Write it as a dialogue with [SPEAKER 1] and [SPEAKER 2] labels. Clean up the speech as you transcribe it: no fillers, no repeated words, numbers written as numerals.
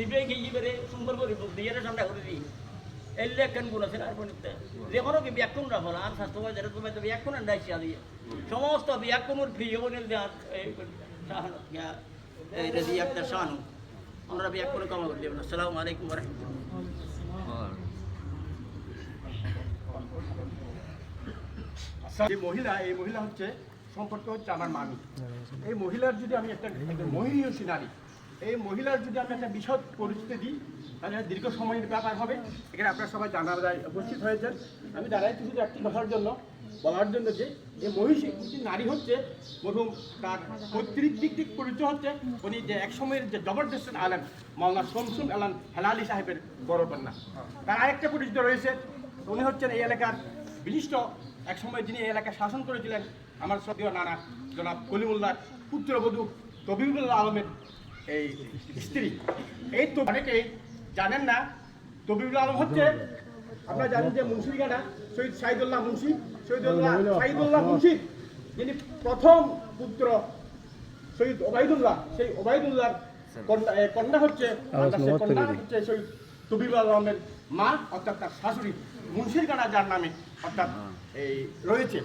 [SPEAKER 1] দিবে গিয়ে বেড়ে সুন্দর করে দিয়ে ঠান্ডা করে দিই এলে কেন গুণ আছে আর পরিণতে যে কোনো কি ব্যাকুণ রাখো আর স্বাস্থ্যবাদ যেটা তোমার তো ব্যাকুণ আন্দাইছি দিয়ে সমস্ত ব্যাকুণের ফ্রি বলে দেওয়ার এইটা দিয়ে একটা সাহানো আমরা ব্যাকুণ কমা করে দেবেন আসসালামু আলাইকুম
[SPEAKER 2] যে মহিলা এই মহিলা হচ্ছে সম্পর্ক হচ্ছে আমার মামি। এই মহিলার যদি আমি একটা মহিষী নারী, এই মহিলার যদি আমি একটা বিশদ পরিস্থিতি দিই তাহলে দীর্ঘ সময়ের ব্যাপার হবে। এখানে আপনারা সবাই জানা যায় উপস্থিত হয়েছেন। আমি দাঁড়াইছি শুধু একটি কথার জন্য বলার জন্য যে এই মহিষী নারী হচ্ছে প্রথম তার পৈতৃক দিক দিক পরিচয় হচ্ছে উনি যে এক সময়ের যে জবরদস্ত আলেম মাওলানা শামসুল আলম হেলালি সাহেবের বড় কন্যা। তার আরেকটা পরিচয় রয়েছে, উনি হচ্ছেন এই এলাকার বিশিষ্ট এক সময় যিনি এই এলাকায় শাসন করেছিলেন আমার শ্রদ্ধেয় নানা জনাব কলিমুল্লাহ পুত্রবধূ তবিবুল্লাহ আলমের এই স্ত্রী। এই তো অনেকেই জানেন না, তবিবুল্লাহ আলম হচ্ছে আপনারা জানেন যে মুন্সিরঘাটা শহীদ সাইদুল্লাহ মুন্সি সাইদুল্লাহ মুন্সি যিনি প্রথম পুত্র শহীদ ওবায়দুল্লাহ, সেই ওবায়দুল্লাহর কন্যা হচ্ছে শহীদ তবিবুল্লাহ আলমের মা অর্থাৎ তার শাশুড়ি মুন্সিরঘাটা যার নামে অর্থাৎ এই রয়েছে।